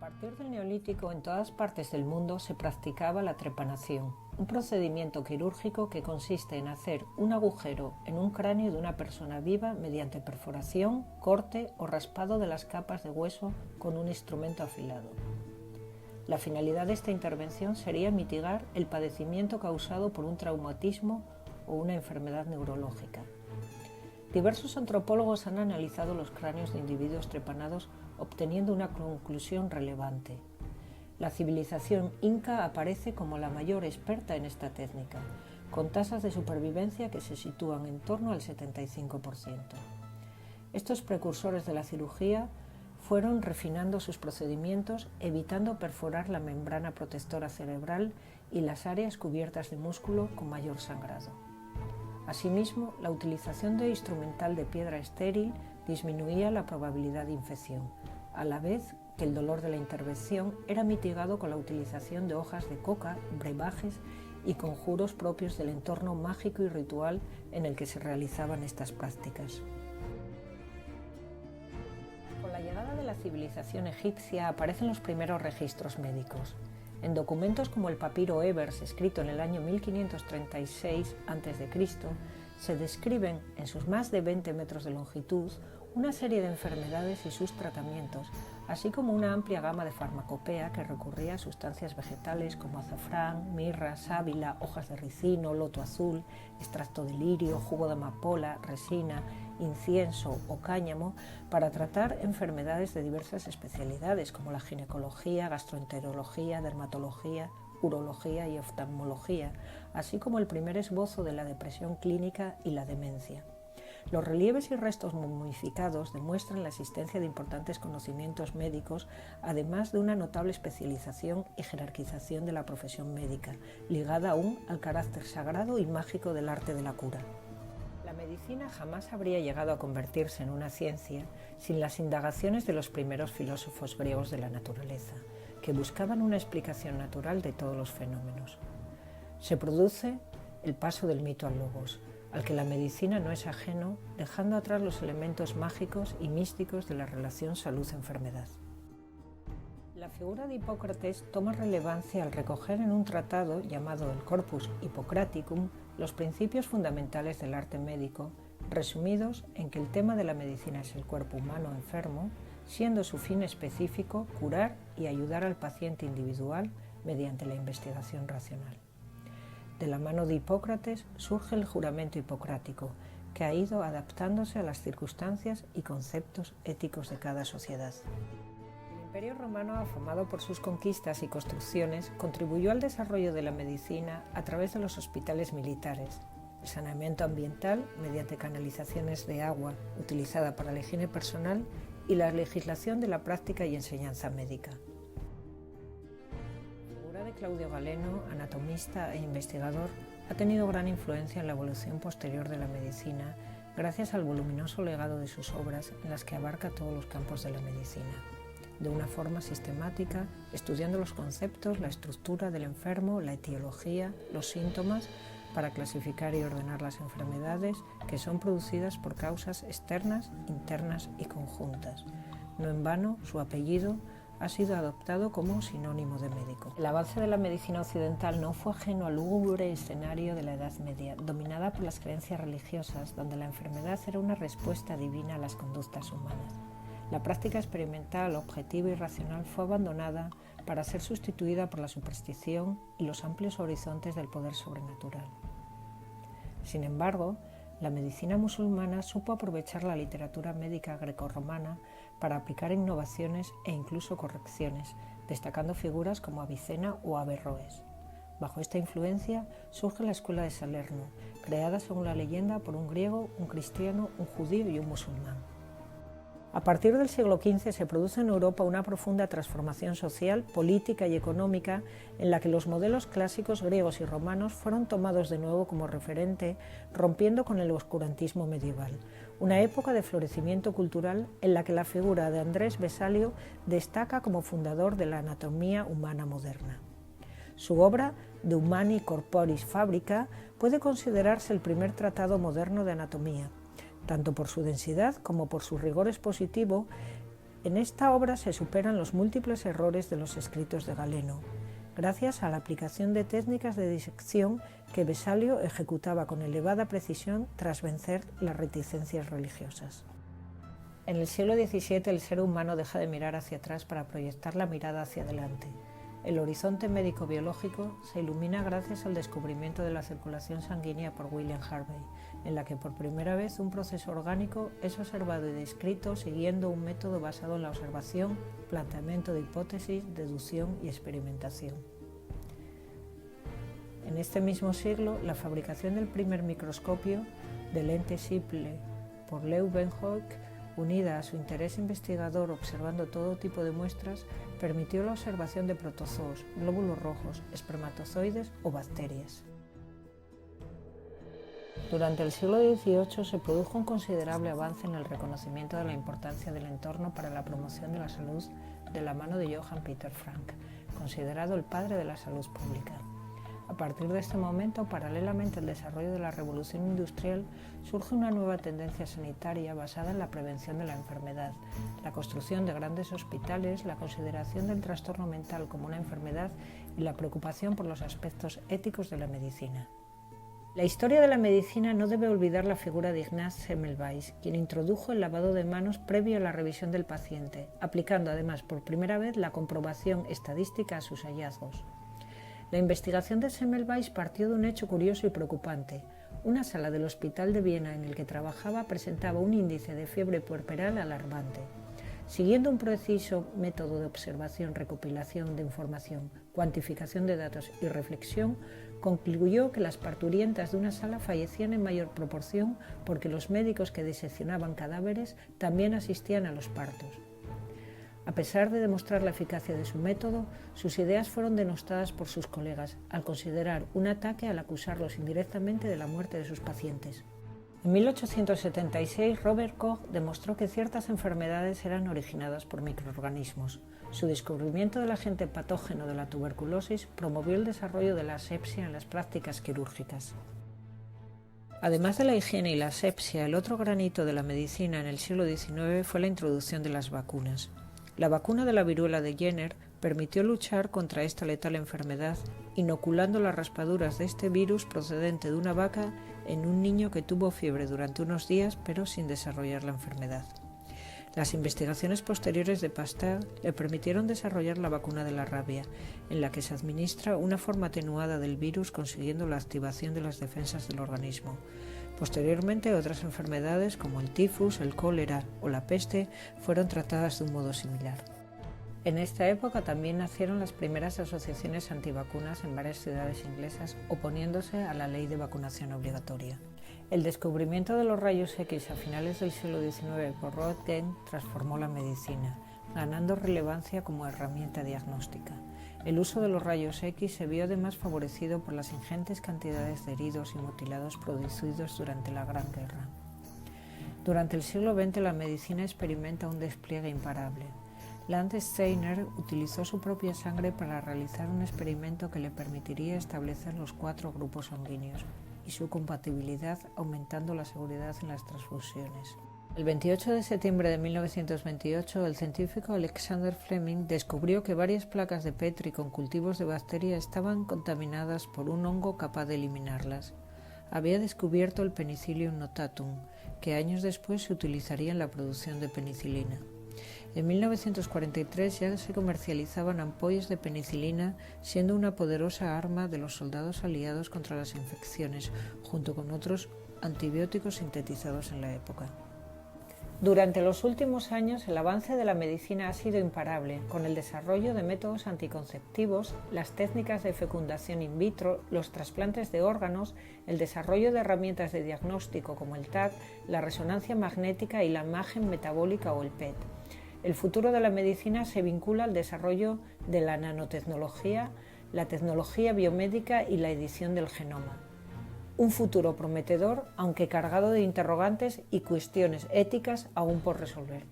partir del Neolítico, en todas partes del mundo se practicaba la trepanación, un procedimiento quirúrgico que consiste en hacer un agujero en un cráneo de una persona viva mediante perforación, corte o raspado de las capas de hueso con un instrumento afilado. La finalidad de esta intervención sería mitigar el padecimiento causado por un traumatismo o una enfermedad neurológica. Diversos antropólogos han analizado los cráneos de individuos trepanados obteniendo una conclusión relevante. La civilización inca aparece como la mayor experta en esta técnica, con tasas de supervivencia que se sitúan en torno al 75%. Estos precursores de la cirugía fueron refinando sus procedimientos, evitando perforar la membrana protectora cerebral y las áreas cubiertas de músculo con mayor sangrado. Asimismo, la utilización de instrumental de piedra estéril disminuía la probabilidad de infección, a la vez que el dolor de la intervención era mitigado con la utilización de hojas de coca, brebajes y conjuros propios del entorno mágico y ritual en el que se realizaban estas prácticas. Con la llegada de la civilización egipcia aparecen los primeros registros médicos. En documentos como el papiro Ebers, escrito en el año 1536 a.C., se describen en sus más de 20 metros de longitud una serie de enfermedades y sus tratamientos, así como una amplia gama de farmacopea que recurría a sustancias vegetales como azafrán, mirra, sábila, hojas de ricino, loto azul, extracto de lirio, jugo de amapola, resina, incienso o cáñamo para tratar enfermedades de diversas especialidades como la ginecología, gastroenterología, dermatología, urología y oftalmología, así como el primer esbozo de la depresión clínica y la demencia. Los relieves y restos momificados demuestran la existencia de importantes conocimientos médicos, además de una notable especialización y jerarquización de la profesión médica, ligada aún al carácter sagrado y mágico del arte de la cura. La medicina jamás habría llegado a convertirse en una ciencia sin las indagaciones de los primeros filósofos griegos de la naturaleza, que buscaban una explicación natural de todos los fenómenos. Se produce el paso del mito al logos, al que la medicina no es ajeno, dejando atrás los elementos mágicos y místicos de la relación salud-enfermedad. La figura de Hipócrates toma relevancia al recoger en un tratado llamado el Corpus Hippocraticum los principios fundamentales del arte médico, resumidos en que el tema de la medicina es el cuerpo humano enfermo, siendo su fin específico curar y ayudar al paciente individual mediante la investigación racional. De la mano de Hipócrates surge el juramento hipocrático, que ha ido adaptándose a las circunstancias y conceptos éticos de cada sociedad. El Imperio Romano, afamado por sus conquistas y construcciones, contribuyó al desarrollo de la medicina a través de los hospitales militares, el saneamiento ambiental mediante canalizaciones de agua utilizada para la higiene personal y la legislación de la práctica y enseñanza médica. Claudio Galeno, anatomista e investigador, ha tenido gran influencia en la evolución posterior de la medicina gracias al voluminoso legado de sus obras en las que abarca todos los campos de la medicina, de una forma sistemática, estudiando los conceptos, la estructura del enfermo, la etiología, los síntomas, para clasificar y ordenar las enfermedades que son producidas por causas externas, internas y conjuntas. No en vano, su apellido ha sido adoptado como sinónimo de médico. El avance de la medicina occidental no fue ajeno al lúgubre escenario de la Edad Media, dominada por las creencias religiosas, donde la enfermedad era una respuesta divina a las conductas humanas. La práctica experimental, objetiva y racional fue abandonada para ser sustituida por la superstición y los amplios horizontes del poder sobrenatural. Sin embargo, la medicina musulmana supo aprovechar la literatura médica grecorromana para aplicar innovaciones e incluso correcciones, destacando figuras como Avicena o Averroes. Bajo esta influencia surge la escuela de Salerno, creada según la leyenda por un griego, un cristiano, un judío y un musulmán. A partir del siglo XV se produce en Europa una profunda transformación social, política y económica en la que los modelos clásicos griegos y romanos fueron tomados de nuevo como referente, rompiendo con el oscurantismo medieval. Una época de florecimiento cultural en la que la figura de Andrés Vesalio destaca como fundador de la anatomía humana moderna. Su obra, De Humani Corporis Fabrica, puede considerarse el primer tratado moderno de anatomía, tanto por su densidad como por su rigor expositivo, En esta obra se superan los múltiples errores de los escritos de Galeno, gracias a la aplicación de técnicas de disección que Vesalio ejecutaba con elevada precisión tras vencer las reticencias religiosas. En el siglo XVII el ser humano deja de mirar hacia atrás para proyectar la mirada hacia adelante. El horizonte médico-biológico se ilumina gracias al descubrimiento de la circulación sanguínea por William Harvey, en la que por primera vez un proceso orgánico es observado y descrito siguiendo un método basado en la observación, planteamiento de hipótesis, deducción y experimentación. En este mismo siglo, la fabricación del primer microscopio de lente simple por Leeuwenhoek, unida a su interés investigador observando todo tipo de muestras, permitió la observación de protozoos, glóbulos rojos, espermatozoides o bacterias. Durante el siglo XVIII se produjo un considerable avance en el reconocimiento de la importancia del entorno para la promoción de la salud de la mano de Johann Peter Frank, considerado el padre de la salud pública. A partir de este momento, paralelamente al desarrollo de la revolución industrial, surge una nueva tendencia sanitaria basada en la prevención de la enfermedad, la construcción de grandes hospitales, la consideración del trastorno mental como una enfermedad y la preocupación por los aspectos éticos de la medicina. La historia de la medicina no debe olvidar la figura de Ignaz Semmelweis, quien introdujo el lavado de manos previo a la revisión del paciente, aplicando además por primera vez la comprobación estadística a sus hallazgos. La investigación de Semmelweis partió de un hecho curioso y preocupante. Una sala del Hospital de Viena en el que trabajaba presentaba un índice de fiebre puerperal alarmante. Siguiendo un preciso método de observación, recopilación de información, cuantificación de datos y reflexión, concluyó que las parturientas de una sala fallecían en mayor proporción porque los médicos que diseccionaban cadáveres también asistían a los partos. A pesar de demostrar la eficacia de su método, sus ideas fueron denostadas por sus colegas, al considerar un ataque al acusarlos indirectamente de la muerte de sus pacientes. En 1876, Robert Koch demostró que ciertas enfermedades eran originadas por microorganismos. Su descubrimiento del agente patógeno de la tuberculosis promovió el desarrollo de la asepsia en las prácticas quirúrgicas. Además de la higiene y la asepsia, el otro granito de la medicina en el siglo XIX fue la introducción de las vacunas. La vacuna de la viruela de Jenner permitió luchar contra esta letal enfermedad, inoculando las raspaduras de este virus procedente de una vaca en un niño que tuvo fiebre durante unos días, pero sin desarrollar la enfermedad. Las investigaciones posteriores de Pasteur le permitieron desarrollar la vacuna de la rabia, en la que se administra una forma atenuada del virus consiguiendo la activación de las defensas del organismo. Posteriormente, otras enfermedades como el tifus, el cólera o la peste fueron tratadas de un modo similar. En esta época también nacieron las primeras asociaciones antivacunas en varias ciudades inglesas, oponiéndose a la ley de vacunación obligatoria. El descubrimiento de los rayos X a finales del siglo XIX por Röntgen transformó la medicina, ganando relevancia como herramienta diagnóstica. El uso de los rayos X se vio además favorecido por las ingentes cantidades de heridos y mutilados producidos durante la Gran Guerra. Durante el siglo XX la medicina experimenta un despliegue imparable. Lance Steiner utilizó su propia sangre para realizar un experimento que le permitiría establecer los 4 grupos sanguíneos y su compatibilidad, aumentando la seguridad en las transfusiones. El 28 de septiembre de 1928, el científico Alexander Fleming descubrió que varias placas de Petri con cultivos de bacterias estaban contaminadas por un hongo capaz de eliminarlas. Había descubierto el Penicillium notatum, que años después se utilizaría en la producción de penicilina. En 1943 ya se comercializaban ampollas de penicilina, siendo una poderosa arma de los soldados aliados contra las infecciones, junto con otros antibióticos sintetizados en la época. Durante los últimos años, el avance de la medicina ha sido imparable, con el desarrollo de métodos anticonceptivos, las técnicas de fecundación in vitro, los trasplantes de órganos, el desarrollo de herramientas de diagnóstico como el TAC, la resonancia magnética y la imagen metabólica o el PET. El futuro de la medicina se vincula al desarrollo de la nanotecnología, la tecnología biomédica y la edición del genoma. Un futuro prometedor, aunque cargado de interrogantes y cuestiones éticas aún por resolver.